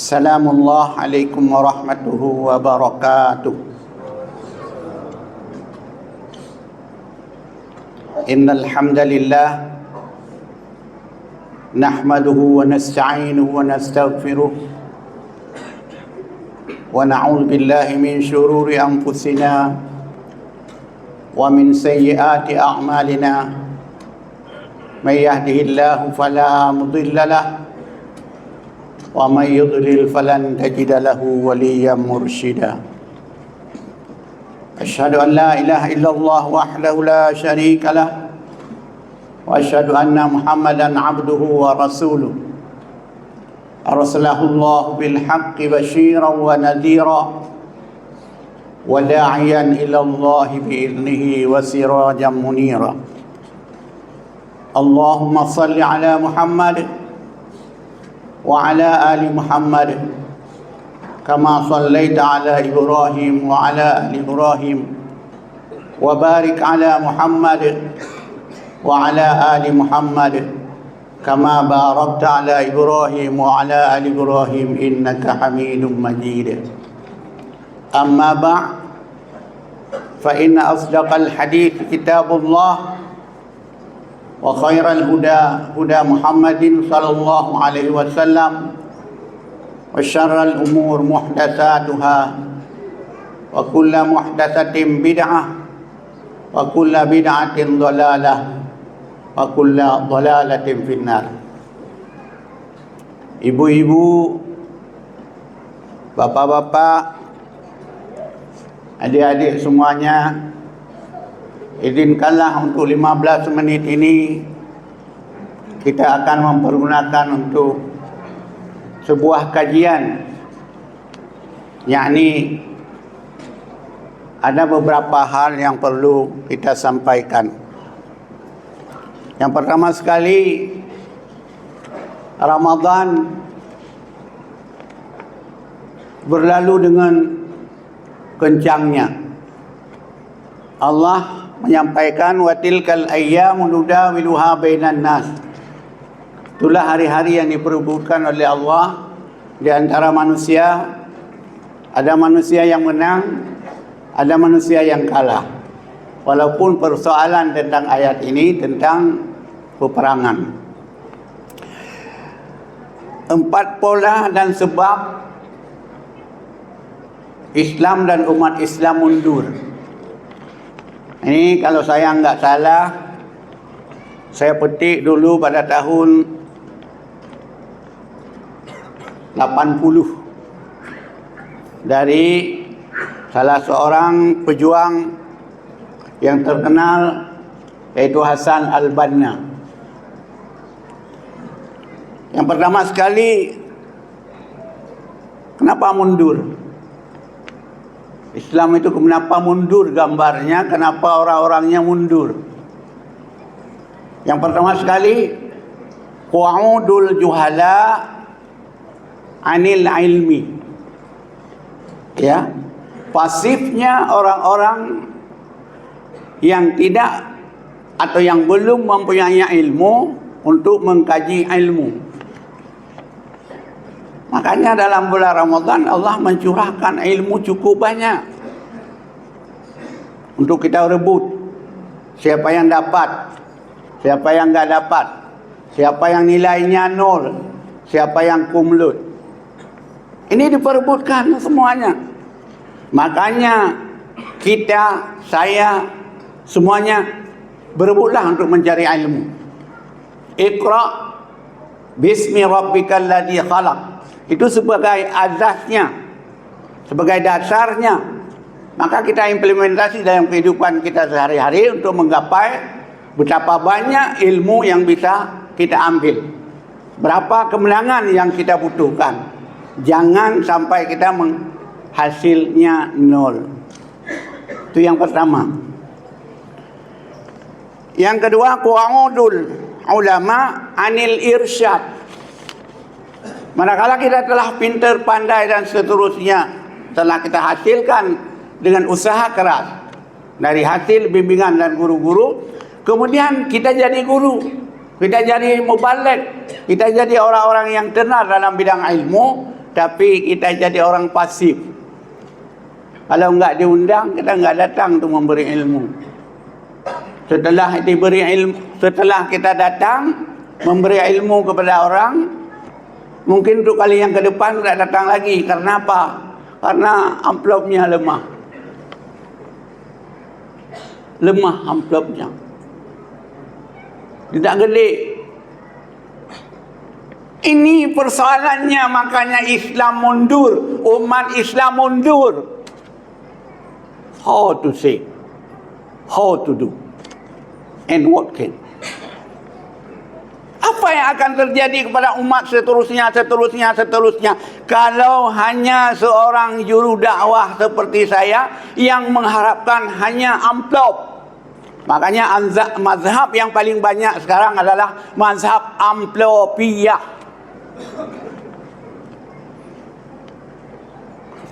Assalamualaikum warahmatullahi wabarakatuh. Innal hamdalillah nahmaduhu wa nasta'inuhu wa nastaghfiruh wa na'udzu billahi min shururi anfusina wa min sayyiati a'malina. May yahdihillahu fala mudilla lahu wa may yudlil falan tajida lahu waliyyan mursyida. Asyhadu an la ilaha illallah wahdahu la syarika lah wa asyhadu anna Muhammadan abduhu wa rasuluh. Arsalahu Allah bil haqqi basyiran wa nadhira wa da'iyan ila Allah bi idnihi wa sirajan munira. Allahumma salli ala Muhammad wa ala ali Muhammad kama sallaita ala Ibrahim wa ala ali Ibrahim wa barik ala Muhammad wa ala ali Muhammad kama barakta ala Ibrahim wa ala ali Ibrahim innaka Hamidum Majid. Amma ba'd, fa inna asdaqal hadits kitabullah wa khairal huda huda Muhammadin sallallahu alaihi wasallam wa syarral umur muhdatsatuha wa kullu muhdatsatin bid'ah wa kullu bid'atin dhalalah wa kullu dhalalatin finnar. Ibu-ibu, bapak-bapak, adik-adik semuanya, izinkanlah untuk 15 menit ini kita akan mempergunakan untuk sebuah kajian, yakni ada beberapa hal yang perlu kita sampaikan. Yang pertama sekali, Ramadan berlalu dengan kencangnya. Allah menyampaikan wa tilkal ayyamu nudawiluha bainan nas. Itulah hari-hari yang diperebutkan oleh Allah di antara manusia. Ada manusia yang menang, ada manusia yang kalah. Walaupun persoalan tentang ayat ini tentang peperangan. 4 pola dan sebab Islam dan umat Islam mundur. Ini kalau saya enggak salah, saya petik dulu pada tahun 80 dari salah seorang pejuang yang terkenal, yaitu Hasan al-Banna. Yang pertama sekali, kenapa mundur? Islam itu kenapa mundur gambarnya, kenapa orang-orangnya mundur? Yang pertama sekali, qu'udul juhala anil ilmi. Ya, pasifnya orang-orang yang tidak atau yang belum mempunyai ilmu untuk mengkaji ilmu. Makanya dalam bulan Ramadan Allah mencurahkan ilmu cukup banyak untuk kita rebut. Siapa yang dapat, siapa yang enggak dapat, siapa yang nilainya 0, siapa yang kumlut. Ini diperebutkan semuanya. Makanya kita, saya, semuanya berebutlah untuk mencari ilmu. Iqra bismi rabbikal ladzi khalaq. Itu sebagai azasnya, sebagai dasarnya. Maka kita implementasi dalam kehidupan kita sehari-hari untuk menggapai betapa banyak ilmu yang bisa kita ambil. Berapa kemenangan yang kita butuhkan. Jangan sampai kita hasilnya 0. Itu yang pertama. Yang kedua, qu'udul ulama anil irsyad. Manakala kita telah pintar, pandai dan seterusnya, telah kita hasilkan dengan usaha keras dari hasil bimbingan dan guru-guru, kemudian kita jadi guru, kita jadi mubaligh, kita jadi orang-orang yang tenar dalam bidang ilmu, tapi kita jadi orang pasif. Kalau enggak diundang, kita enggak datang untuk memberi ilmu. Setelah diberi ilmu, setelah kita datang memberi ilmu kepada orang, mungkin untuk kali yang ke depan tidak datang lagi. Karena apa? Karena amplopnya lemah. Lemah amplopnya. Tidak gede. Ini persoalannya, makanya Islam mundur. Umat Islam mundur. How to say, how to do, and what can. Apa yang akan terjadi kepada umat seterusnya kalau hanya seorang juru dakwah seperti saya yang mengharapkan hanya amplop. Makanya mazhab yang paling banyak sekarang adalah mazhab amplopiyah.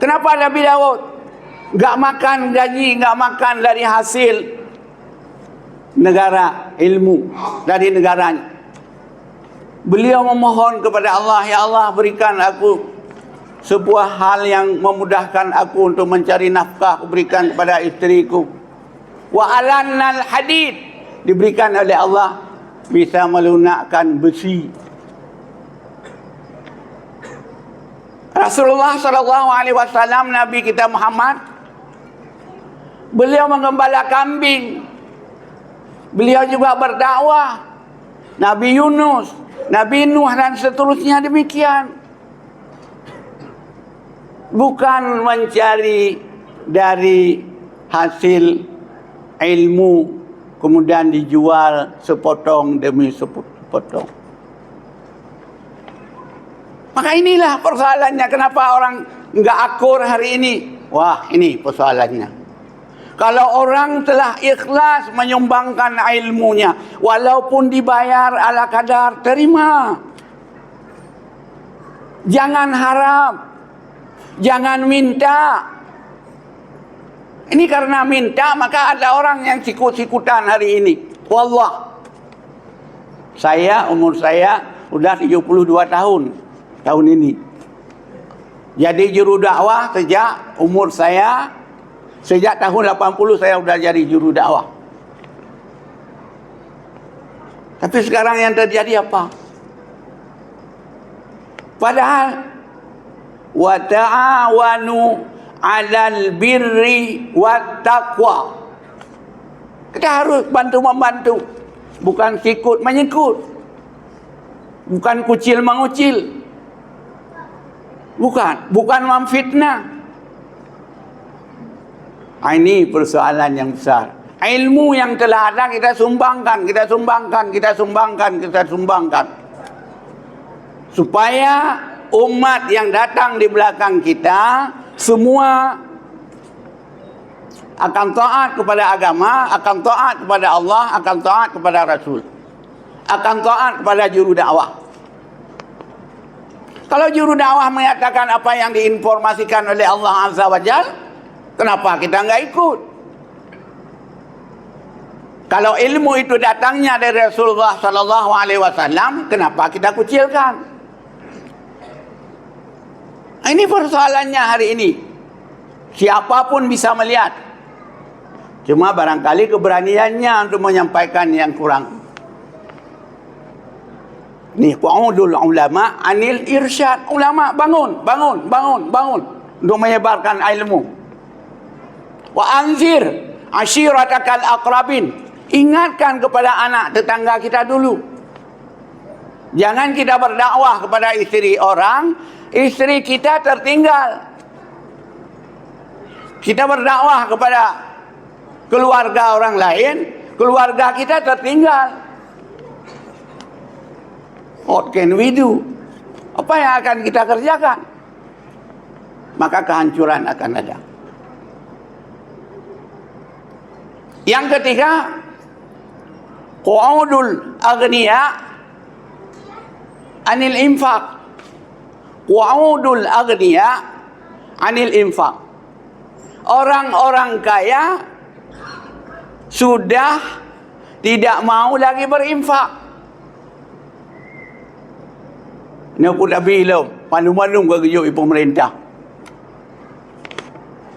Kenapa Nabi Daud enggak makan gaji, enggak makan dari hasil negara, ilmu dari negaranya? Beliau memohon kepada Allah, ya Allah berikan aku sebuah hal yang memudahkan aku untuk mencari nafkah, berikan kepada istriku. Wa alannal hadid, diberikan oleh Allah bisa melunakkan besi. Rasulullah SAW, Nabi kita Muhammad, beliau menggembala kambing. Beliau juga berdakwah. Nabi Yunus, Nabi Nuh dan seterusnya demikian. Bukan mencari dari hasil ilmu kemudian dijual sepotong demi sepotong. Maka inilah persoalannya, kenapa orang enggak akur hari ini. Wah, ini persoalannya. Kalau orang telah ikhlas menyumbangkan ilmunya, walaupun dibayar ala kadar, terima. Jangan harap, jangan minta. Ini karena minta, maka ada orang yang sikut-sikutan hari ini. Wallah, umur saya sudah 72 tahun ini. Jadi juru dakwah sejak umur saya, sejak tahun 80 saya sudah jadi juru dakwah. Tapi sekarang yang terjadi apa? Padahal wa ta'awanu 'alal birri wat taqwa. Kita harus bantu-membantu, bukan sikut menyikut, bukan kucil mengucil, bukan memfitnah. Ini persoalan yang besar. Ilmu yang telah ada kita sumbangkan. Supaya umat yang datang di belakang kita semua akan taat kepada agama, akan taat kepada Allah, akan taat kepada Rasul, akan taat kepada juru dakwah. Kalau juru dakwah mengatakan apa yang diinformasikan oleh Allah Azza wa Jalla, kenapa kita enggak ikut? Kalau ilmu itu datangnya dari Rasulullah sallallahu alaihi wasallam, kenapa kita kucilkan? Ini persoalannya hari ini. Siapapun bisa melihat. Cuma barangkali keberaniannya untuk menyampaikan yang kurang. Nih, qu'udul ulama anil irsyad. Ulama bangun untuk menyebarkan ilmu. Wa anzir ashiratakal aqrabin. Ingatkan kepada anak tetangga kita dulu. Jangan kita berdakwah kepada istri orang, istri kita tertinggal. Kita berdakwah kepada keluarga orang lain, keluarga kita tertinggal. What can we do? Apa yang akan kita kerjakan? Maka kehancuran akan ada. Yang ketiga, qu'udul aghniya anil infaq. Qu'udul aghniya anil infaq. Orang-orang kaya sudah tidak mau lagi berinfak. Ini pun Nabi belum. Malu-malu kagak pemerintah.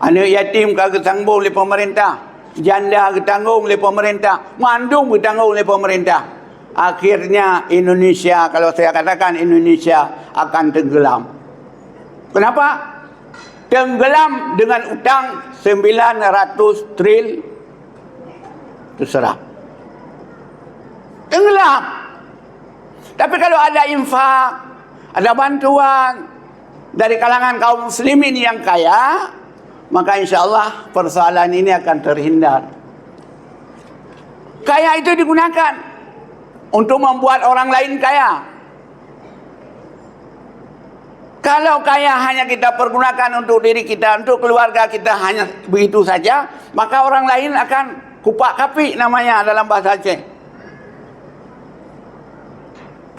Anak yatim kagak tanggung oleh pemerintah. Janda ditanggung oleh pemerintah. Mandum ditanggung oleh pemerintah. Akhirnya Indonesia, kalau saya katakan Indonesia akan tenggelam. Kenapa? Tenggelam dengan utang 900 triliun. Terserah. Tenggelam. Tapi kalau ada infak, ada bantuan dari kalangan kaum muslimin yang kaya, maka insya Allah persoalan ini akan terhindar. Kaya itu digunakan untuk membuat orang lain kaya. Kalau kaya hanya kita pergunakan untuk diri kita, untuk keluarga kita hanya begitu saja, maka orang lain akan kupak kapik namanya dalam bahasa Aceh.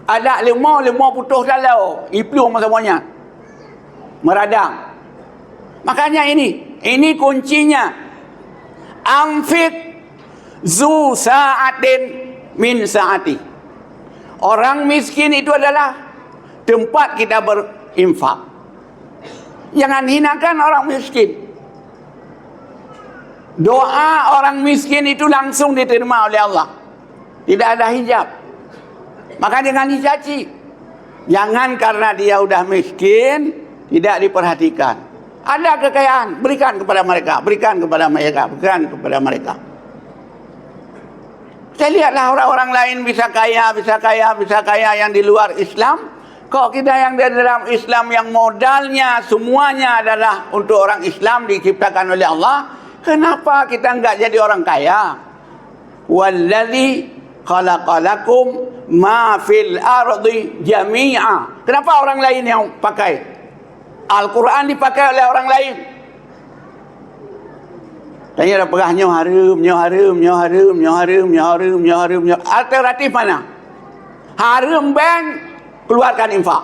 Ada lemah putus dalau, iplung semuanya. Meradang. Makanya ini kuncinya. Anfik zu sa'atin min sa'ati. Orang miskin itu adalah tempat kita berinfak. Jangan hinakan orang miskin. Doa orang miskin itu langsung diterima oleh Allah. Tidak ada hijab. Maka jangan dicaci. Jangan karena dia udah miskin tidak diperhatikan. Ada kekayaan, berikan kepada mereka, berikan kepada mereka, berikan kepada mereka. Saya lihatlah orang-orang lain bisa kaya yang di luar Islam. Kok kita yang di dalam Islam yang modalnya semuanya adalah untuk orang Islam diciptakan oleh Allah, kenapa kita enggak jadi orang kaya? Wallazi khalaqalakum ma fil ardi jami'a. Kenapa orang lain yang pakai? Al-Quran dipakai oleh orang lain. Tanya dah pegah nyoharum. Alternatif mana? Harum bank, keluarkan infak.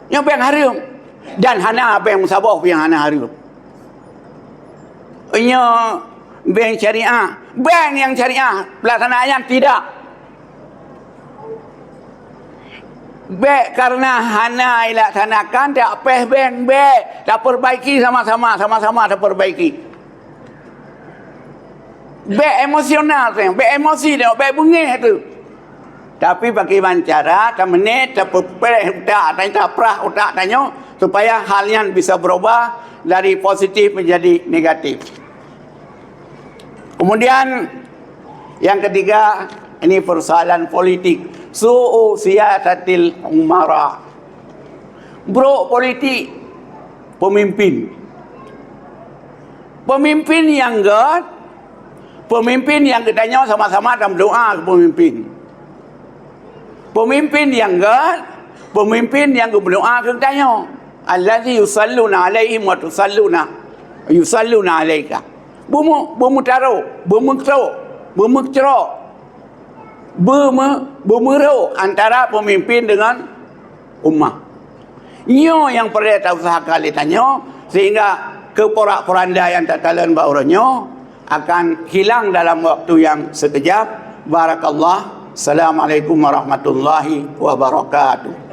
Yang bank harum. Dan hana bank musabah yang hana harum. Bank syariah. Bank yang syariah. Pelaksanaan tidak. Baik karena hana ilaksanakan tak peh bank baik tak perbaiki sama-sama tak perbaiki. Baik emosional tu, baik emosi dia, baik bungih tu. Tapi bagaimana cara tak menit tak perpeh tak prah otak tanya supaya halnya bisa berubah dari positif menjadi negatif. Kemudian yang ketiga, ini persoalan politik. Su'u siyasatil umara. Bro politik. Pemimpin. Pemimpin yang God. Pemimpin yang katanya sama-sama dalam doa ke pemimpin. Pemimpin yang God. Pemimpin yang berdoa ke katanya. Allazi yusalluna alaihim wa tusalluna. Yusalluna alaika. Bermekcero. Bermeru antara pemimpin dengan ummah. Nyo yang perlu tak usaha kali tanya sehingga keporak-poranda yang tak kalian bauranyo akan hilang dalam waktu yang sekejap. Barakallah. Assalamualaikum warahmatullahi wabarakatuh.